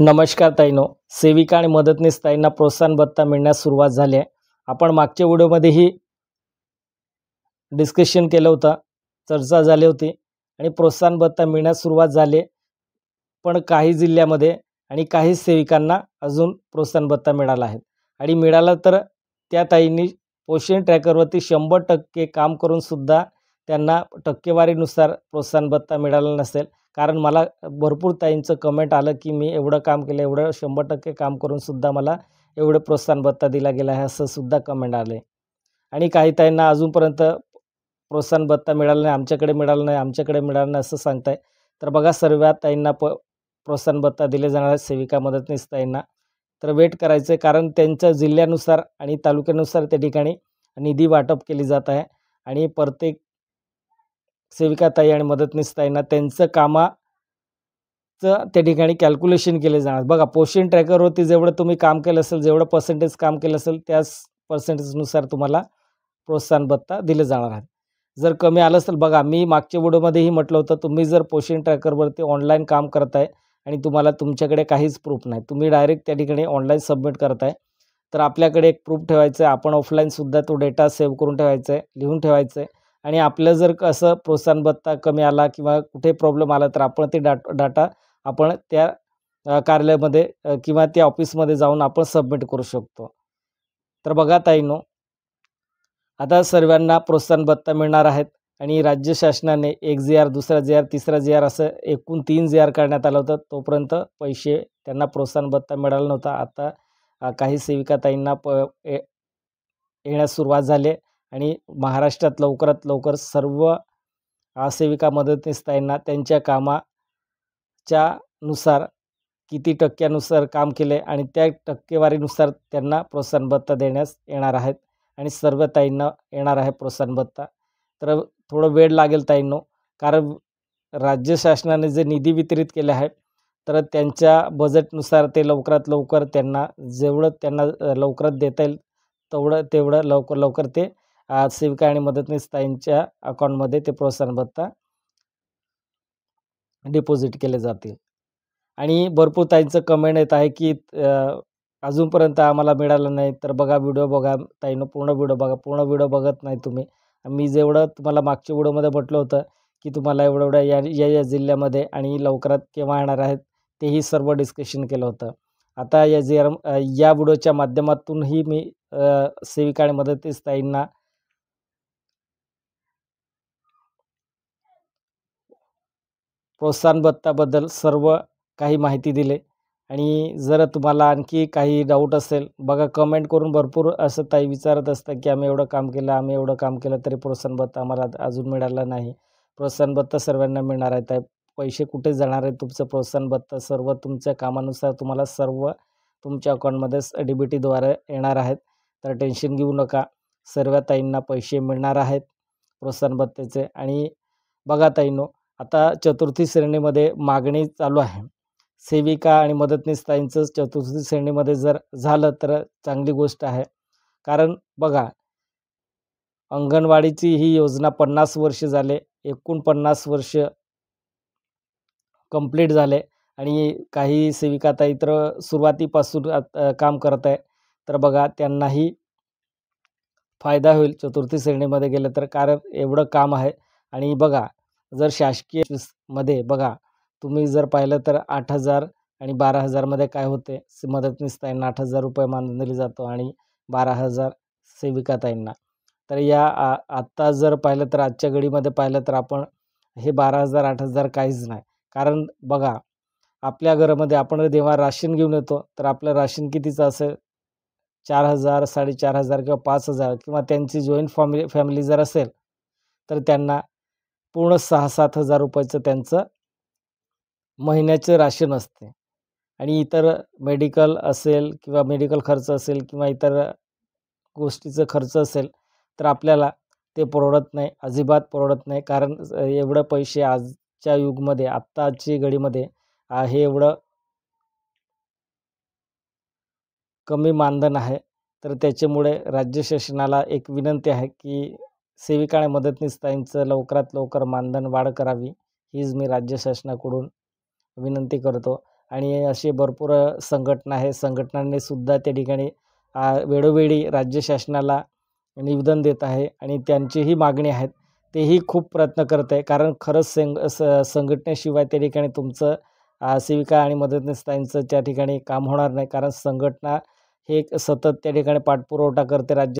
नमस्कार ताईनो, सेविका आणि मदतनीस ताईंना प्रोत्साहन भत्ता मिळण्यास सुरुवात झाली आहे. आपण मागच्या व्हिडिओमध्येही डिस्कशन केलं होतं, चर्चा झाली होती आणि प्रोत्साहन भत्ता मिळण्यास सुरुवात झाली. पण काही जिल्ह्यामध्ये आणि काही सेविकांना अजून प्रोत्साहन भत्ता मिळाला आहे आणि मिळाला तर त्या ताईंनी पोषण ट्रॅकरवरती 100% काम करून सुद्धा त्यांना टक्केवारीनुसार प्रोत्साहन भत्ता मिळाला नसेल. कारण मला भरपूर ताईंचं कमेंट आलं की मी एवढं काम केलं, एवढं 100% काम करून सुद्धा मला एवढं प्रोत्साहन भत्ता दिला गेला आहे, असं सुद्धा कमेंट आले. आणि काही ताईंना अजूनपर्यंत प्रोत्साहन भत्ता मिळाला नाही, आमच्याकडे मिळालं नाही, आमच्याकडे मिळालं नाही असं सांगताय. तर बघा, सर्व ताईंना प्रोत्साहन भत्ता दिले जाणार आहे, सेविका मदतनीस ताईंना. तर वेट करायचं आहे, कारण त्यांच्या जिल्ह्यानुसार आणि तालुक्यानुसार त्या ठिकाणी निधी वाटप केली जात आहे आणि प्रत्येक सेविका ताई आणि मदतनीस ताईंना त्यांचं कामाचं त्या ठिकाणी कॅल्क्युलेशन केले जाणार. बघा, पोषण ट्रॅकरवरती जेवढं तुम्ही काम केलं असेल, जेवढं पर्सेंटेज काम केलं असेल, त्याच पर्सेंटेजनुसार तुम्हाला प्रोत्साहन भत्ता दिले जाणार आहे. जर कमी आलं असेल, बघा मी मागच्या व्हिडिओमध्येही म्हटलं होतं, तुम्ही जर पोषण ट्रॅकरवरती ऑनलाईन काम करताय आणि तुम्हाला तुमच्याकडे काहीच प्रूफ नाही, तुम्ही डायरेक्ट त्या ठिकाणी ऑनलाईन सबमिट करताय, तर आपल्याकडे एक प्रूफ ठेवायचं आहे. आपण ऑफलाईनसुद्धा तो डेटा सेव्ह करून ठेवायचा आहे, लिहून ठेवायचं आहे. आणि आपलं जर असं प्रोत्साहन भत्ता कमी आला किंवा कुठे प्रॉब्लेम आला तर आपण ते डाटा आपण त्या कार्यालयामध्ये किंवा त्या ऑफिसमध्ये जाऊन आपण सबमिट करू शकतो. तर बघा ताईंनो, आता सर्वांना प्रोत्साहन भत्ता मिळणार आहेत आणि राज्य शासनाने एक जी.आर, दुसरा जी.आर, तिसरा जी.आर असं एकूण 3 जी.आर करण्यात आलं होतं. तोपर्यंत पैसे त्यांना प्रोत्साहन भत्ता मिळाला नव्हता. आता काही सेविका ताईंना येण्यास सुरुवात झाली आणि महाराष्ट्रात लवकरात लवकर सर्व सेविका मदतनीस ताईंना त्यांच्या कामाच्या नुसार किती टक्क्यानुसार काम केले आणि त्या टक्केवारीनुसार त्यांना प्रोत्साहन भत्ता देण्यास येणार आहेत आणि सर्व ताईंना येणार आहे प्रोत्साहन भत्ता. तर थोडं वेळ लागेल ताईंनो, कारण राज्य शासनाने जे निधी वितरित केले आहे तर त्यांच्या बजेटनुसार ते लवकरात लवकर त्यांना जेवढं त्यांना लवकरात देता येईल तेवढं लवकर ते सेविका आणि मदतनीस ताईंच्या अकाउंटमध्ये ते प्रोत्साहन भत्ता डिपॉझिट केले जातील. आणि भरपूर ताईंचं कमेंट येत आहे की अजूनपर्यंत आम्हाला मिळालं नाही. तर बघा, व्हिडिओ बघा ताईंनो, पूर्ण व्हिडिओ बघा. पूर्ण व्हिडिओ बघत नाही तुम्ही. मी जेवढं तुम्हाला मागच्या व्हिडिओमध्ये म्हटलं होतं की तुम्हाला एवढं या जिल्ह्यामध्ये आणि लवकरात केव्हा येणार आहेत तेही सर्व डिस्कशन केलं होतं. आता या व्हिडिओच्या माध्यमातूनही मी सेविका आणि मदतनीस ताईंना प्रोत्साहन भत्ताबद्दल सर्व काही माहिती दिली. आणि जर तुम्हाला आणखी काही डाऊट असेल, बघा कमेंट करून भरपूर असं ताई विचारत असतं की आम्ही एवढं काम केलं, आम्ही एवढं काम केलं तरी प्रोत्साहन भत्ता आम्हाला अजून मिळाला नाही. प्रोत्साहन भत्ता सर्वांना मिळणार आहे. त्या पैसे कुठे जाणार आहे तुमचं प्रोत्साहन भत्ता? सर्व तुमच्या कामानुसार तुम्हाला सर्व तुमच्या अकाउंटमध्ये DBTद्वारे येणार आहेत. तर टेन्शन घेऊ नका, सर्व ताईंना पैसे मिळणार आहेत प्रोत्साहन भत्त्याचे. आणि बघा ताईंनो, आता चतुर्थी श्रेणीमध्ये मागणी चालू आहे. सेविका आणि मदतनीस ताईंचं चतुर्थी श्रेणीमध्ये जर झालं तर चांगली गोष्ट आहे. कारण बघा, अंगणवाडीची ही योजना 50 वर्ष झाले, एकूण 50 वर्ष कंप्लीट झाले आणि काही सेविका ताई तर सुरुवातीपासून काम करत आहे. तर बघा, त्यांनाही फायदा होईल चतुर्थी श्रेणीमध्ये गेलं तर, कारण एवढं काम आहे. आणि बघा, जर शासकीय मध्ये बघा तुम्ही जर पाहिलं तर 8,000 आणि 12,000मध्ये काय होते, मदतनीस ताईंना 8,000 रुपये मानधन दिले जातो आणि 12,000 सेविका ताईंना. तर आत्ता जर पाहिलं तर आजच्या घडीमध्ये पाहिलं तर आपण हे 12,000 8,000 काहीच नाही. कारण बघा, आपल्या घरामध्ये आपण जेव्हा राशन घेऊन येतो तर आपलं राशन कितीचं असेल, 4,000 4,500 किंवा 5,000 किंवा त्यांची जॉईंट फॅमिली जर असेल तर त्यांना पूर्ण 6,000-7,000 रुपयाचं त्यांचं महिन्याचं राशन असते. आणि इतर मेडिकल असेल किंवा मेडिकल खर्च असेल किंवा इतर गोष्टीचं खर्च असेल तर आपल्याला ते परवडत नाही, अजिबात परवडत नाही. कारण एवढं पैसे आजच्या युगमध्ये, आत्ताची घडीमध्ये हे एवढं कमी मानधन आहे. तर त्याच्यामुळे राज्य शासनाला एक विनंती आहे की सेविका आणि मदतनीस ताईंचं लवकरात लवकर मानधन वाढ करावी, हीच मी राज्य शासनाकडून विनंती करतो. आणि असे भरपूर संघटना आहे. संघटनांनी सुद्धा त्या ठिकाणी वेळोवेळी राज्य शासनाला निवेदन देत आहे आणि त्यांचीही मागणी आहेत तेही खूप प्रयत्न करत आहे. कारण खरंच संघटनेशिवाय त्या ठिकाणी तुमचं सेविका आणि मदतनीस ताईंचं त्या ठिकाणी काम होणार नाही. कारण संघटना हे एक सतत त्या ठिकाणी पाठपुरवठा करते राज्य